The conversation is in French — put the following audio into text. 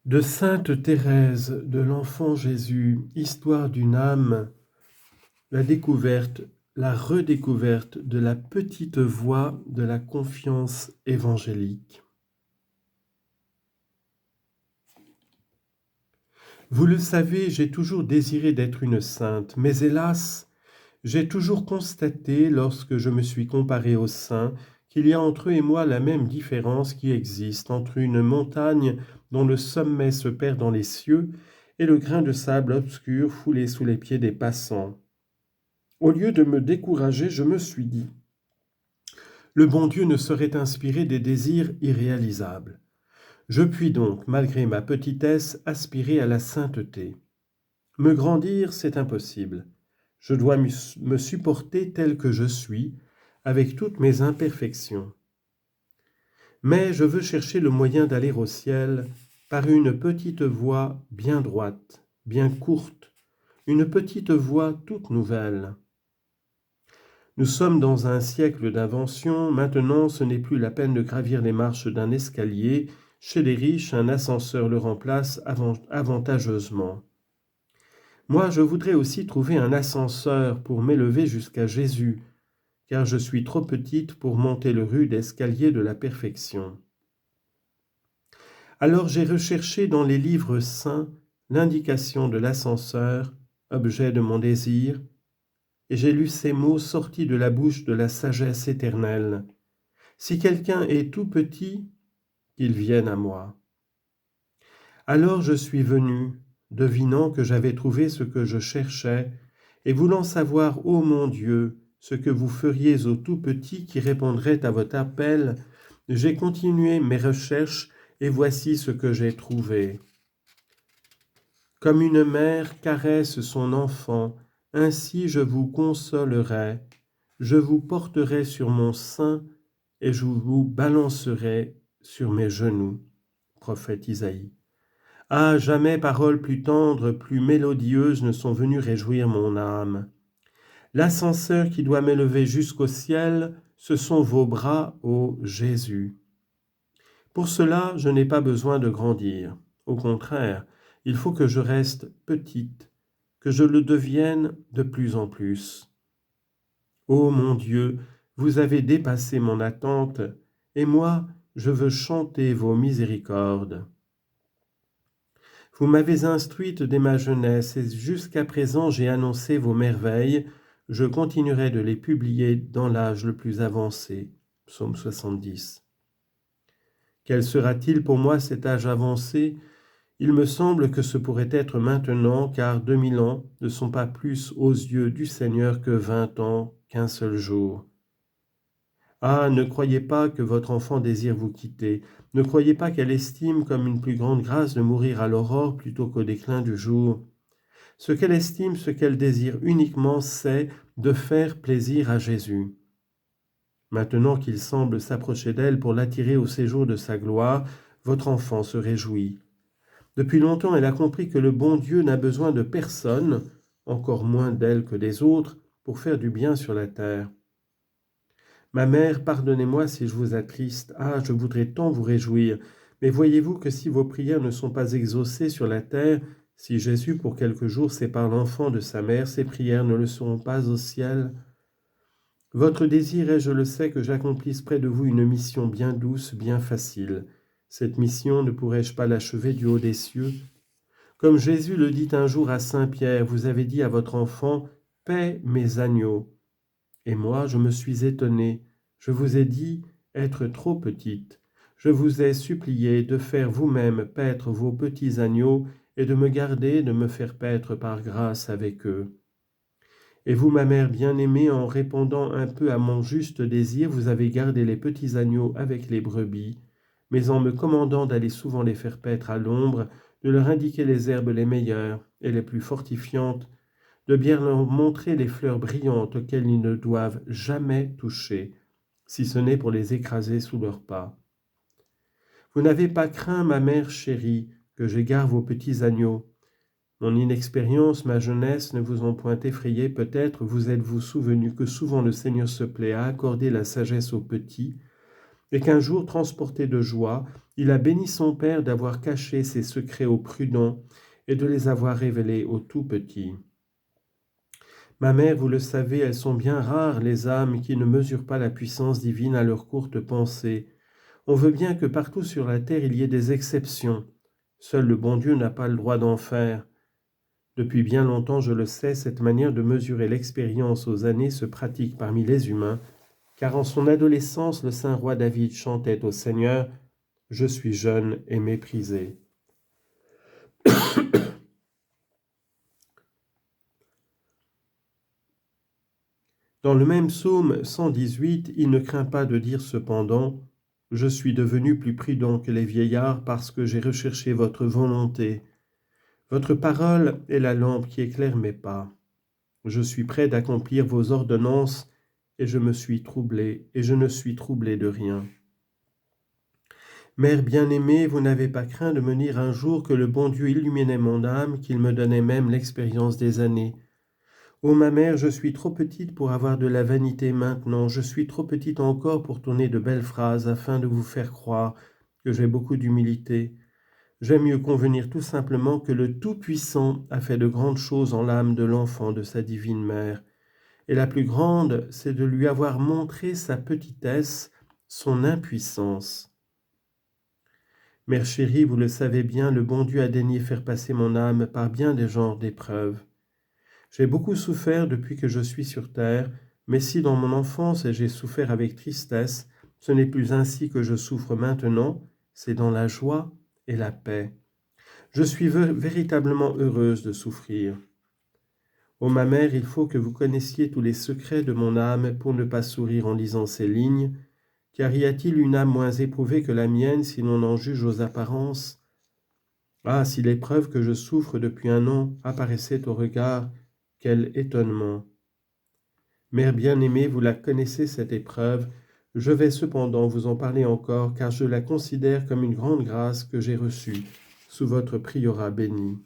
De Sainte Thérèse de l'Enfant Jésus, histoire d'une âme, la découverte, la redécouverte de la petite voix de la confiance évangélique. Vous le savez, j'ai toujours désiré d'être une sainte, mais hélas, j'ai toujours constaté, lorsque je me suis comparé aux saints, qu'il y a entre eux et moi la même différence qui existe entre une montagne dont le sommet se perd dans les cieux et le grain de sable obscur foulé sous les pieds des passants. Au lieu de me décourager, je me suis dit, le bon Dieu ne saurait inspirer des désirs irréalisables. Je puis donc, malgré ma petitesse, aspirer à la sainteté. Me grandir, c'est impossible. Je dois me supporter tel que je suis, avec toutes mes imperfections. Mais je veux chercher le moyen d'aller au ciel par une petite voie bien droite, bien courte, une petite voie toute nouvelle. Nous sommes dans un siècle d'invention, maintenant ce n'est plus la peine de gravir les marches d'un escalier, chez les riches un ascenseur le remplace avantageusement. Moi je voudrais aussi trouver un ascenseur pour m'élever jusqu'à Jésus, car je suis trop petite pour monter le rude escalier de la perfection. Alors j'ai recherché dans les livres saints l'indication de l'ascenseur, objet de mon désir, et j'ai lu ces mots sortis de la bouche de la sagesse éternelle. Si quelqu'un est tout petit, qu'il vienne à moi. Alors je suis venu, devinant que j'avais trouvé ce que je cherchais, et voulant savoir, ô mon Dieu, ce que vous feriez au tout petit qui répondrait à votre appel, j'ai continué mes recherches, et voici ce que j'ai trouvé. Comme une mère caresse son enfant, ainsi je vous consolerai, je vous porterai sur mon sein et je vous balancerai sur mes genoux. Prophète Isaïe. Ah, jamais paroles plus tendres, plus mélodieuses ne sont venues réjouir mon âme. L'ascenseur qui doit m'élever jusqu'au ciel, ce sont vos bras, ô Jésus. Pour cela, je n'ai pas besoin de grandir. Au contraire, il faut que je reste petite, que je le devienne de plus en plus. Ô mon Dieu, vous avez dépassé mon attente, et moi, je veux chanter vos miséricordes. Vous m'avez instruite dès ma jeunesse, et jusqu'à présent j'ai annoncé vos merveilles, je continuerai de les publier dans l'âge le plus avancé. Psaume 70. Quel sera-t-il pour moi cet âge avancé ? Il me semble que ce pourrait être maintenant, car 2000 ans ne sont pas plus aux yeux du Seigneur que 20 ans qu'un seul jour. Ah, ne croyez pas que votre enfant désire vous quitter, ne croyez pas qu'elle estime comme une plus grande grâce de mourir à l'aurore plutôt qu'au déclin du jour. Ce qu'elle estime, ce qu'elle désire uniquement, c'est de faire plaisir à Jésus. Maintenant qu'il semble s'approcher d'elle pour l'attirer au séjour de sa gloire, votre enfant se réjouit. Depuis longtemps, elle a compris que le bon Dieu n'a besoin de personne, encore moins d'elle que des autres, pour faire du bien sur la terre. Ma mère, pardonnez-moi si je vous attriste. Ah, je voudrais tant vous réjouir. Mais voyez-vous que si vos prières ne sont pas exaucées sur la terre, si Jésus pour quelques jours sépare l'enfant de sa mère, ses prières ne le seront pas au ciel. Votre désir est, je le sais, que j'accomplisse près de vous une mission bien douce, bien facile. Cette mission, ne pourrais-je pas l'achever du haut des cieux ? Comme Jésus le dit un jour à Saint Pierre, vous avez dit à votre enfant, « Paix mes agneaux ». Et moi, je me suis étonné. Je vous ai dit être trop petite. Je vous ai supplié de faire vous-même paître vos petits agneaux et de me garder de me faire paître par grâce avec eux. Et vous, ma mère bien-aimée, en répondant un peu à mon juste désir, vous avez gardé les petits agneaux avec les brebis, mais en me commandant d'aller souvent les faire paître à l'ombre, de leur indiquer les herbes les meilleures et les plus fortifiantes, de bien leur montrer les fleurs brillantes auxquelles ils ne doivent jamais toucher, si ce n'est pour les écraser sous leurs pas. Vous n'avez pas craint, ma mère chérie, que j'égare vos petits agneaux. Mon inexpérience, ma jeunesse ne vous ont point effrayé, peut-être vous êtes-vous souvenu que souvent le Seigneur se plaît à accorder la sagesse aux petits, et qu'un jour, transporté de joie, il a béni son père d'avoir caché ses secrets aux prudents et de les avoir révélés aux tout petits. Ma mère, vous le savez, elles sont bien rares les âmes qui ne mesurent pas la puissance divine à leur courte pensée. On veut bien que partout sur la terre il y ait des exceptions. Seul le bon Dieu n'a pas le droit d'en faire. Depuis bien longtemps, je le sais, cette manière de mesurer l'expérience aux années se pratique parmi les humains, car en son adolescence, le saint roi David chantait au Seigneur « Je suis jeune et méprisé ». Dans le même psaume 118, il ne craint pas de dire cependant « Je suis devenu plus prudent que les vieillards parce que j'ai recherché votre volonté. Votre parole est la lampe qui éclaire mes pas. Je suis prêt d'accomplir vos ordonnances et je ne suis troublé de rien. Mère bien-aimée, vous n'avez pas craint de me dire un jour que le bon Dieu illuminait mon âme, qu'il me donnait même l'expérience des années. Ô ma mère, je suis trop petite pour avoir de la vanité maintenant, je suis trop petite encore pour tourner de belles phrases afin de vous faire croire que j'ai beaucoup d'humilité. J'aime mieux convenir tout simplement que le Tout-Puissant a fait de grandes choses en l'âme de l'enfant de sa divine mère. Et la plus grande, c'est de lui avoir montré sa petitesse, son impuissance. Mère chérie, vous le savez bien, le bon Dieu a daigné faire passer mon âme par bien des genres d'épreuves. J'ai beaucoup souffert depuis que je suis sur terre, mais si dans mon enfance j'ai souffert avec tristesse, ce n'est plus ainsi que je souffre maintenant, c'est dans la joie et la paix. Je suis véritablement heureuse de souffrir. Ô ma mère, il faut que vous connaissiez tous les secrets de mon âme pour ne pas sourire en lisant ces lignes, car y a-t-il une âme moins éprouvée que la mienne si l'on en juge aux apparences? Ah, si l'épreuve que je souffre depuis un an apparaissait au regard, quel étonnement! Mère bien-aimée, vous la connaissez cette épreuve, je vais cependant vous en parler encore, car je la considère comme une grande grâce que j'ai reçue sous votre prieurrat béni.